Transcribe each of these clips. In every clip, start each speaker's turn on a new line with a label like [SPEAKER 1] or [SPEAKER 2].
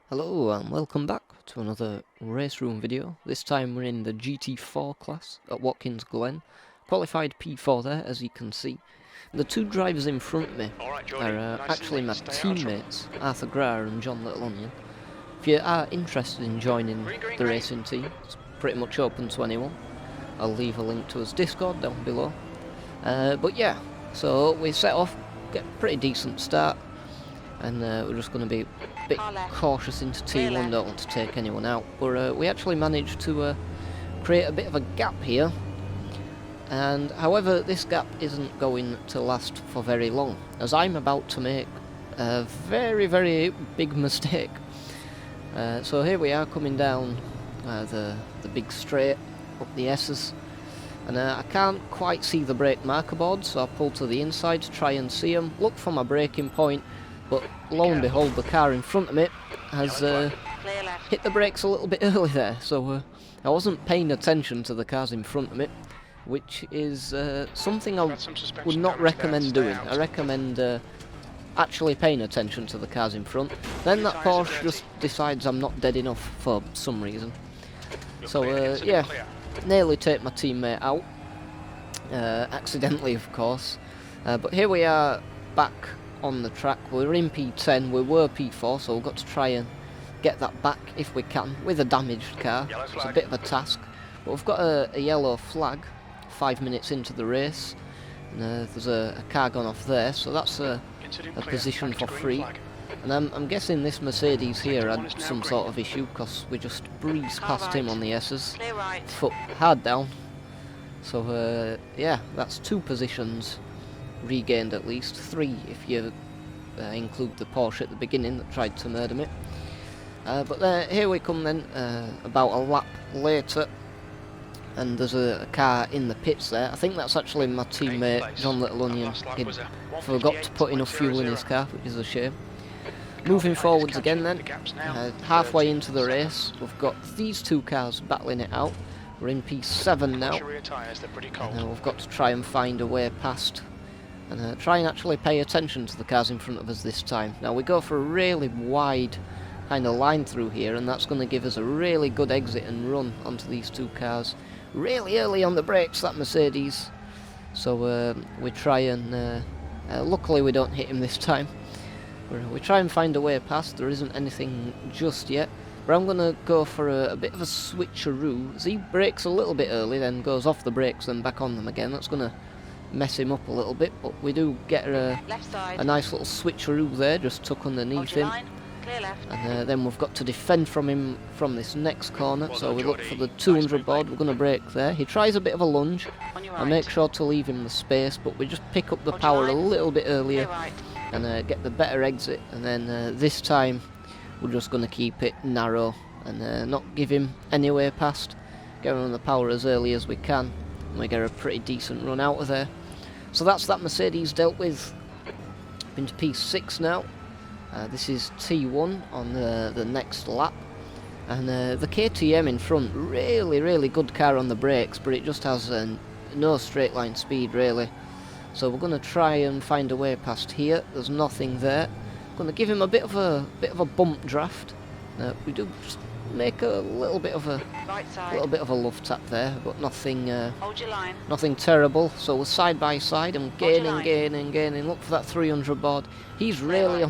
[SPEAKER 1] Hello and welcome back to another Raceroom video. This time we're in the GT4 class at Watkins Glen. Qualified P4 there, as you can see. The two drivers in front of me are actually my teammates, Arthur Graer and John Little Onion. If you are interested in joining the racing team, it's pretty much open to anyone. I'll leave a link to his Discord down below. But yeah, so we set off, get a pretty decent start. And we're just going to be a bit cautious into T1, don't want to take anyone out. But we actually managed to create a bit of a gap here. And however, this gap isn't going to last for very long, as I'm about to make a very, very big mistake. So here we are coming down the big straight up the S's. And I can't quite see the brake marker board, so I pull to the inside to try and see them. Look for my braking point. But lo and behold, the car in front of me has hit the brakes a little bit early there, so I wasn't paying attention to the cars in front of me, which is something I would not recommend doing. I recommend actually paying attention to the cars in front. Then that Porsche just decides I'm not dead enough for some reason. So yeah, nearly take my teammate out, accidentally of course. But here we are back on the track. We're in P10, we were P4, so we've got to try and get that back if we can with a damaged car. It's a bit of a task, but we've got a yellow flag 5 minutes into the race, and there's a car gone off there, so that's a position for free. And I'm guessing this Mercedes here had some sort of issue, because we just breezed past him on the S's, foot hard down. So yeah, that's 2 positions regained, at least 3 if you include the Porsche at the beginning that tried to murder me. But here we come then, about a lap later, and there's a car in the pits there. I think that's actually my teammate John Little Onion. He forgot to put enough fuel in his car, which is a shame. Moving forwards again then, halfway into the race, we've got these 2 cars battling it out. We're in P7 now, and we've got to try and find a way past and try and actually pay attention to the cars in front of us this time. Now we go for a really wide kind of line through here, and that's going to give us a really good exit and run onto these 2 cars. Really early on the brakes, that Mercedes. So we try and, luckily we don't hit him this time. We try and find a way past, there isn't anything just yet. But I'm going to go for a bit of a switcheroo, as he brakes a little bit early, then goes off the brakes and back on them again. That's going to mess him up a little bit, but we do get a nice little switcheroo there, just tuck underneath him. And then we've got to defend from him from this next corner, so we look for the 200 board. We're going to brake there. He tries a bit of a lunge. I make sure to leave him the space, but we just pick up the power a little bit earlier and get the better exit. And then this time we're just going to keep it narrow and not give him any way past. Get on the power as early as we can, and we get a pretty decent run out of there. So that's that Mercedes dealt with. Into P6 now. This is T1 on the next lap. And the KTM in front, really good car on the brakes, but it just has no straight line speed really. So we're going to try and find a way past here. There's nothing there. Going to give him a bit of a bump draft. We do just make a little bit of a love tap there, but nothing nothing terrible. So we're side by side and gaining. Look for that 300 board. He's really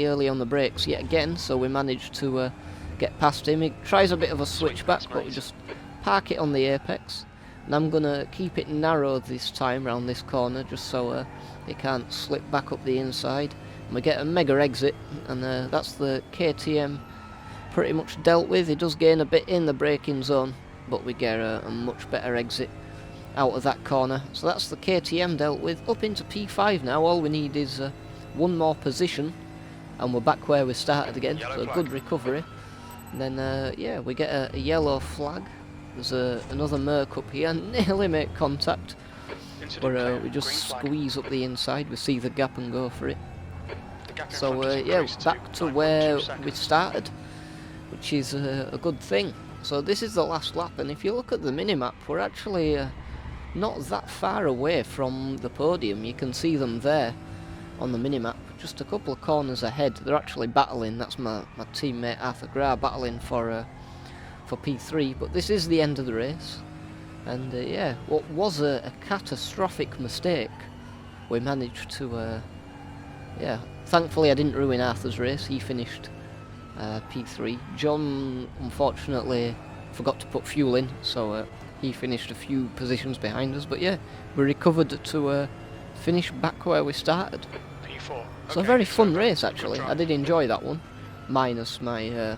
[SPEAKER 1] early on the brakes yet again, so we managed to get past him. He tries a bit of a switchback, but we just park it on the apex. And I'm gonna keep it narrow this time around this corner, just so he can't slip back up the inside. And we get a mega exit, and that's the KTM pretty much dealt with. He does gain a bit in the braking zone, but we get a much better exit out of that corner. So that's the KTM dealt with. Up into P5 now. All we need is 1 more position, and we're back where we started again. So a good recovery. And then yeah, we get a yellow flag. There's another Merc up here. Nearly make contact, but we just squeeze up the inside. We see the gap and go for it. So yeah, back to where we started, which is a good thing. So this is the last lap, and if you look at the minimap, we're actually not that far away from the podium. You can see them there on the minimap, just a couple of corners ahead. They're actually battling. That's my teammate Arthur Gra battling for P3. But this is the end of the race, and yeah, what was a catastrophic mistake, we managed to yeah. Thankfully, I didn't ruin Arthur's race. He finished P3. John unfortunately forgot to put fuel in, so he finished a few positions behind us. But yeah, we recovered to finish back where we started.
[SPEAKER 2] P4.
[SPEAKER 1] So a very fun race actually. I did enjoy that one, minus my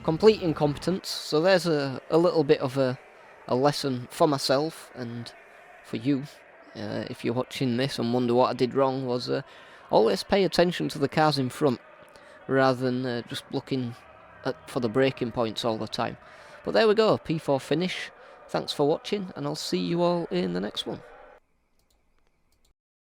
[SPEAKER 1] complete incompetence. So there's a little bit of a lesson for myself and for you. If you're watching this and wonder what I did wrong, was always pay attention to the cars in front, rather than just looking for the braking points all the time. But there we go, P4 finish. Thanks for watching, and I'll see you all in the next one.